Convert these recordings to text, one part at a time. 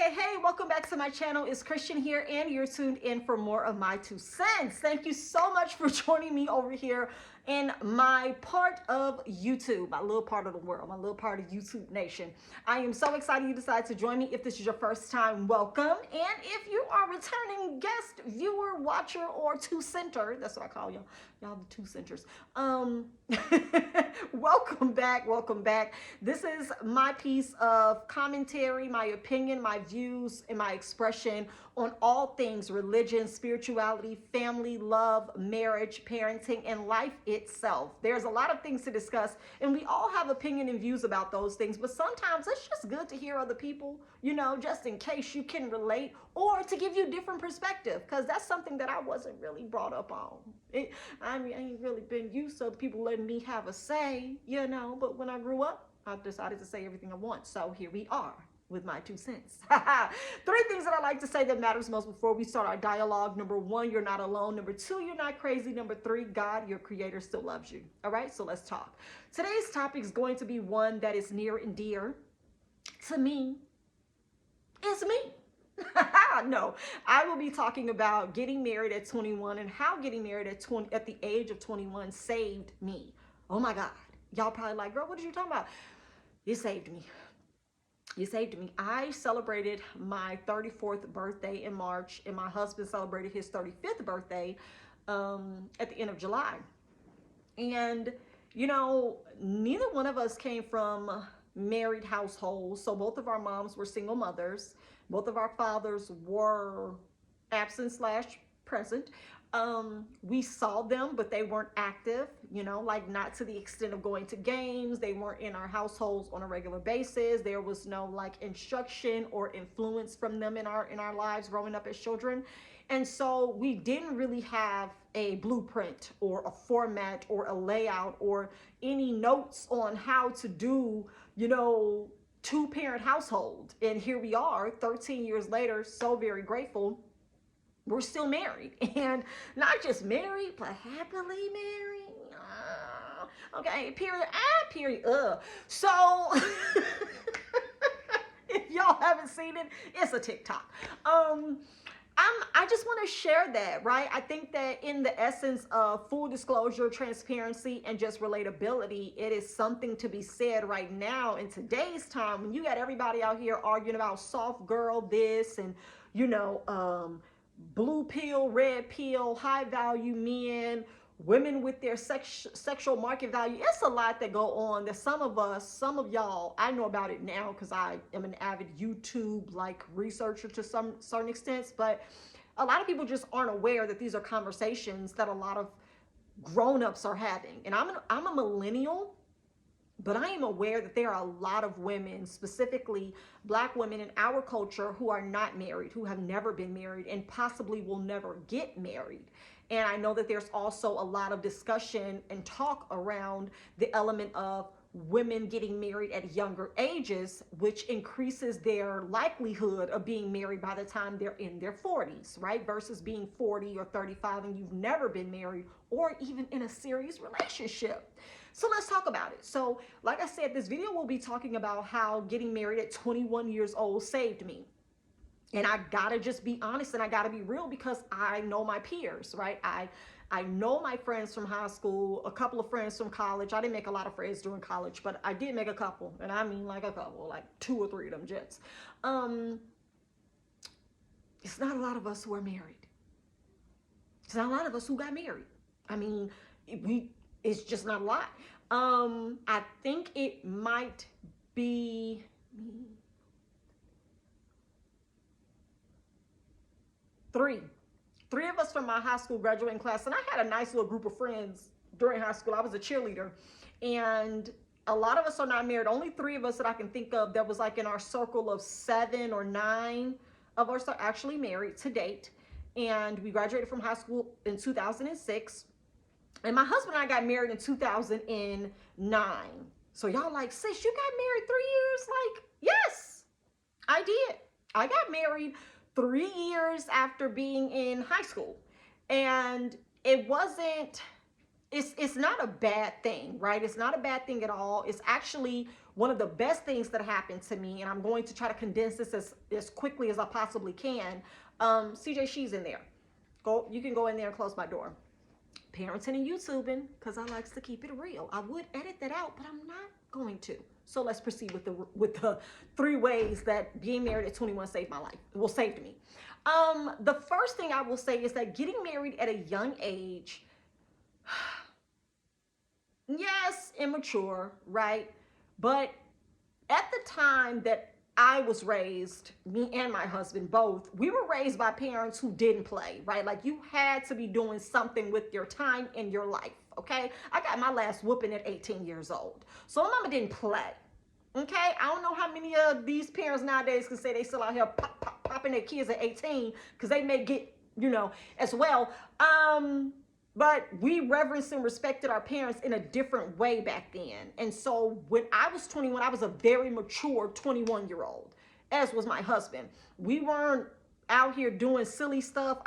Hey, welcome back to my channel. It's Christian here, and you're tuned in for more of my 2 cents. Thank you so much for joining me over here in my part of YouTube, my little part of the world, my little part of YouTube Nation. I am so excited you decided to join me. If this is your first time, welcome. And if you are a returning guest, viewer, watcher, or two-center, that's what I call y'all the two-centers. Welcome back, welcome back. This is my piece of commentary, my opinion, my views, and my expression on all things religion, spirituality, family, love, marriage, parenting, and life itself. There's a lot of things to discuss, and we all have opinion and views about those things, but sometimes it's just good to hear other people, just in case you can relate or to give you different perspective, because that's something that I wasn't really brought up on. I ain't really been used to people letting me have a say, but when I grew up, I decided to say everything I want. So here we are with my 2 cents. 3 things that I like to say that matters most before we start our dialogue. Number 1, you're not alone. Number 2, you're not crazy. Number 3, God, your creator, still loves you. All right, so let's talk. Today's topic is going to be one that is near and dear to me. It's me. No, I will be talking about getting married at 21 and how getting married at the age of 21 saved me. Oh my God. Y'all probably like, girl, what did you talking about? It saved me. You saved me. I celebrated my 34th birthday in March, and my husband celebrated his 35th birthday at the end of July. And, neither one of us came from married households. So both of our moms were single mothers. Both of our fathers were absent/present. We saw them, but they weren't active, like not to the extent of going to games. They weren't in our households on a regular basis. There was no like instruction or influence from them in our lives growing up as children. And so we didn't really have a blueprint or a format or a layout or any notes on how to do, 2-parent household. And here we are 13 years later, so very grateful. We're still married, and not just married, but happily married. Okay, period. So if y'all haven't seen it, it's a TikTok. I just want to share that, right? I think that in the essence of full disclosure, transparency, and just relatability, it is something to be said right now in today's time when you got everybody out here arguing about soft girl this and, blue pill, red pill, high value men, women with their sexual market value. It's a lot that go on that some of y'all, I know about it now because I am an avid YouTube like researcher to some certain extents, but a lot of people just aren't aware that these are conversations that a lot of grown-ups are having. And I'm a millennial, but I am aware that there are a lot of women, specifically Black women in our culture, who are not married, who have never been married, and possibly will never get married. And I know that there's also a lot of discussion and talk around the element of women getting married at younger ages, which increases their likelihood of being married by the time they're in their 40s, right? Versus being 40 or 35 and you've never been married or even in a serious relationship. So let's talk about it. So like I said, this video will be talking about how getting married at 21 years old saved me. And I gotta just be honest and I gotta be real because I know my peers, right? I know my friends from high school, a couple of friends from college. I didn't make a lot of friends during college, but I did make a couple. And I mean like a couple, like 2 or 3 of them jets. It's not a lot of us who are married. It's not a lot of us who got married. I mean, it's just not a lot. I think it might be three of us from my high school graduating class, and I had a nice little group of friends during high school. I was a cheerleader, and a lot of us are not married. Only 3 of us that I can think of that was like in our circle of 7 or 9 of us are actually married to date. And we graduated from high school in 2006. And my husband and I got married in 2009. So y'all like, sis, you got married 3 years? Like, yes, I did. I got married 3 years after being in high school. And it's not a bad thing, right? It's not a bad thing at all. It's actually one of the best things that happened to me, and I'm going to try to condense this as quickly as I possibly can. CJ, she's in there. You can go in there and close my door. Parenting and YouTubing, because I likes to keep it real. I would edit that out, but I'm not going to. So let's proceed with the 3 ways that being married at 21 saved my life. Well, saved me. The first thing I will say is that getting married at a young age, yes, immature, right? But at the time that I was raised, me and my husband both, we were raised by parents who didn't play, right? Like you had to be doing something with your time in your life, okay? I got my last whooping at 18 years old. So my mama didn't play, okay? I don't know how many of these parents nowadays can say they still out here popping their kids at 18 because they may get, as well. But we reverenced and respected our parents in a different way back then. And so when I was 21, I was a very mature 21-year-old, as was my husband. We weren't out here doing silly stuff.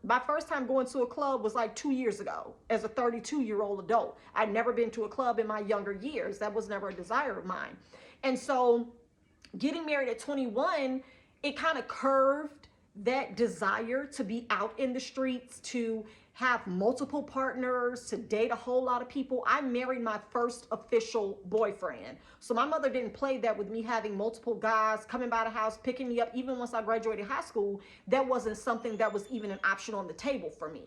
My first time going to a club was like 2 years ago as a 32-year-old adult. I'd never been to a club in my younger years. That was never a desire of mine. And so getting married at 21, it kind of curved that desire to be out in the streets, to have multiple partners, to date a whole lot of people. I married my first official boyfriend. So my mother didn't play that with me having multiple guys coming by the house, picking me up. Even once I graduated high school, that wasn't something that was even an option on the table for me.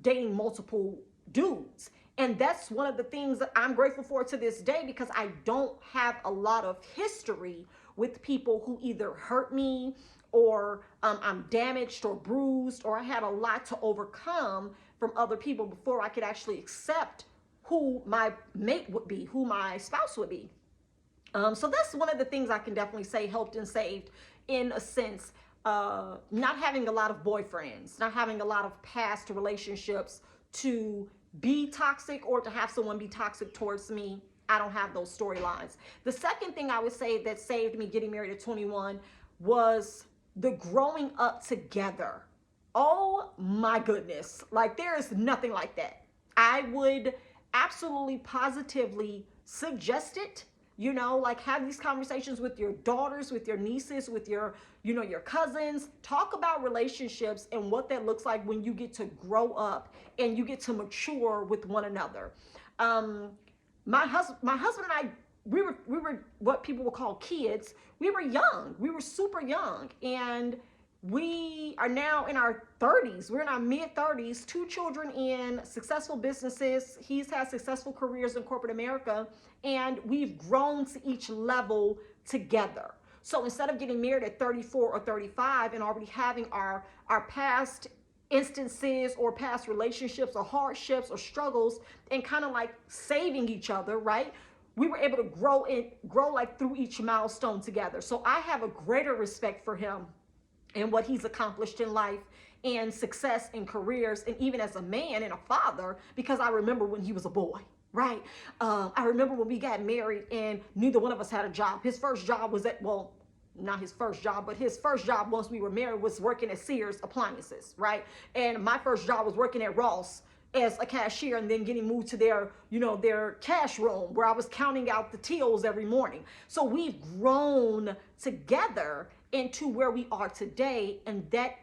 Dating multiple dudes. And that's one of the things that I'm grateful for to this day, because I don't have a lot of history with people who either hurt me, or I'm damaged or bruised, or I had a lot to overcome from other people before I could actually accept who my mate would be, who my spouse would be. So that's one of the things I can definitely say helped and saved, in a sense, not having a lot of boyfriends, not having a lot of past relationships to be toxic or to have someone be toxic towards me. I don't have those storylines. The second thing I would say that saved me getting married at 21 was the growing up together. Oh my goodness. Like there is nothing like that. I would absolutely positively suggest it, like have these conversations with your daughters, with your nieces, with your cousins. Talk about relationships and what that looks like when you get to grow up and you get to mature with one another. My husband and I, we were what people would call kids. We were young. We were super young. And we are now in our 30s. We're in our mid 30s, 2 children in successful businesses. He's had successful careers in corporate America, and we've grown to each level together. So instead of getting married at 34 or 35 and already having our past instances or past relationships or hardships or struggles and kind of like saving each other, right? We were able to grow like through each milestone together. So I have a greater respect for him and what he's accomplished in life and success in careers, and even as a man and a father, because I remember when he was a boy, right? I remember when we got married and neither one of us had a job. His first job was not his first job, but his first job once we were married was working at Sears Appliances, right? And my first job was working at Ross as a cashier, and then getting moved to their cash room where I was counting out the tills every morning. So we've grown together into where we are today, and that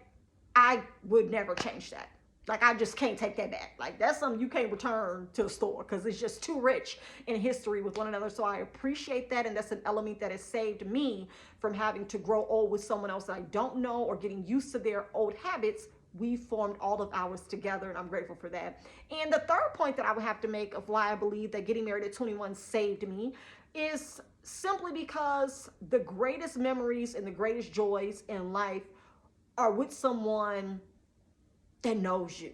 I would never change that. Like I just can't take that back. Like that's something you can't return to the store because it's just too rich in history with one another. So I appreciate that, and that's an element that has saved me from having to grow old with someone else that I don't know or getting used to their old habits. We formed all of ours together, and I'm grateful for that. And the third point that I would have to make of why I believe that getting married at 21 saved me is simply because the greatest memories and the greatest joys in life are with someone that knows you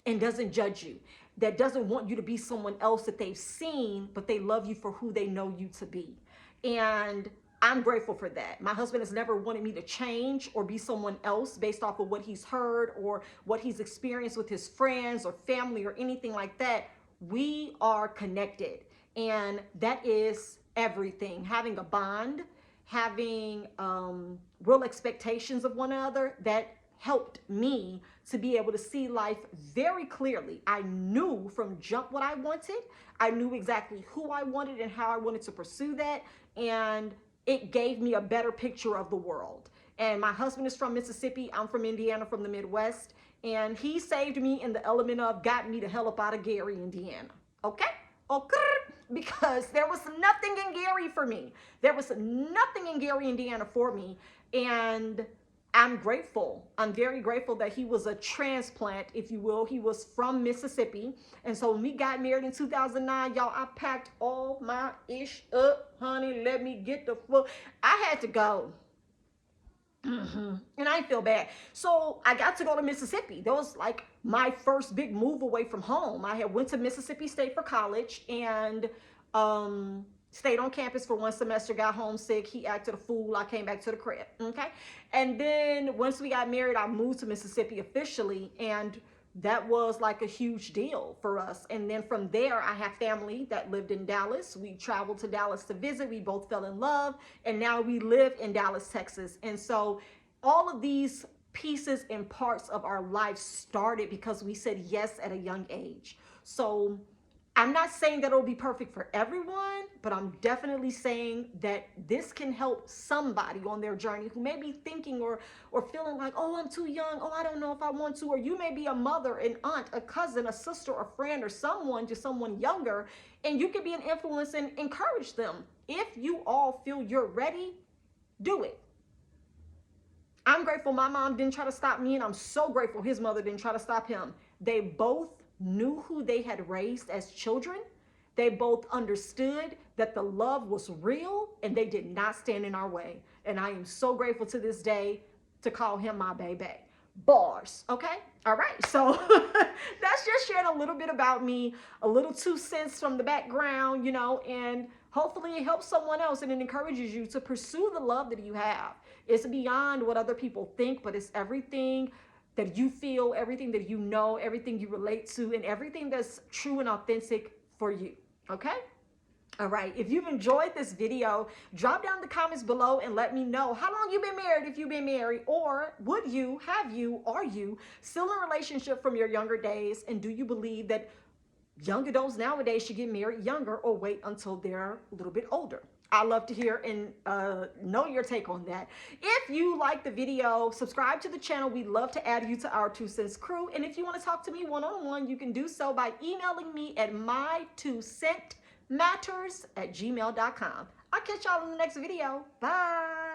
and doesn't judge you, that doesn't want you to be someone else that they've seen, but they love you for who they know you to be. And I'm grateful for that. My husband has never wanted me to change or be someone else based off of what he's heard or what he's experienced with his friends or family or anything like that. We are connected, and that is everything. Having a bond, having real expectations of one another, that helped me to be able to see life very clearly. I knew from jump what I wanted. I knew exactly who I wanted and how I wanted to pursue that. And it gave me a better picture of the world. And my husband is from Mississippi. I'm from Indiana, from the Midwest. And he saved me in the element of got me the hell up out of Gary, Indiana. Okay? Okay? Because there was nothing in Gary for me. There was nothing in Gary, Indiana for me. And I'm grateful. I'm very grateful that he was a transplant, if you will. He was from Mississippi. And so when we got married in 2009, y'all, I packed all my ish up, honey. Let me get the full. I had to go. And I feel bad. So I got to go to Mississippi. That was like my first big move away from home. I had went to Mississippi State for college and stayed on campus for one semester, got homesick. He acted a fool. I came back to the crib. Okay. And then once we got married, I moved to Mississippi officially. And that was like a huge deal for us. And then from there, I have family that lived in Dallas. We traveled to Dallas to visit. We both fell in love. And now we live in Dallas, Texas. And so all of these pieces and parts of our life started because we said yes at a young age. So I'm not saying that it'll be perfect for everyone, but I'm definitely saying that this can help somebody on their journey who may be thinking or feeling like, oh, I'm too young. Oh, I don't know if I want to. Or you may be a mother, an aunt, a cousin, a sister, a friend, or someone, just someone younger, and you can be an influence and encourage them. If you all feel you're ready, do it. I'm grateful my mom didn't try to stop me, and I'm so grateful his mother didn't try to stop him. They both knew who they had raised as children. They both understood that the love was real, and they did not stand in our way. And I am so grateful to this day to call him my baby. Bars, okay? All right, so that's just sharing a little bit about me, a little 2 cents from the background, you know, and hopefully it helps someone else and it encourages you to pursue the love that you have. It's beyond what other people think, but it's everything that you feel, everything that you know, everything you relate to, and everything that's true and authentic for you, okay? All right, if you've enjoyed this video, drop down in the comments below and let me know how long you've been married, if you've been married, or would you, have you, are you still in a relationship from your younger days, and do you believe that young adults nowadays should get married younger or wait until they're a little bit older? I love to hear and know your take on that. If you like the video, subscribe to the channel. We'd love to add you to our 2 Cents crew. And if you want to talk to me one-on-one, you can do so by emailing me at my2centmatters@gmail.com. I'll catch y'all in the next video. Bye.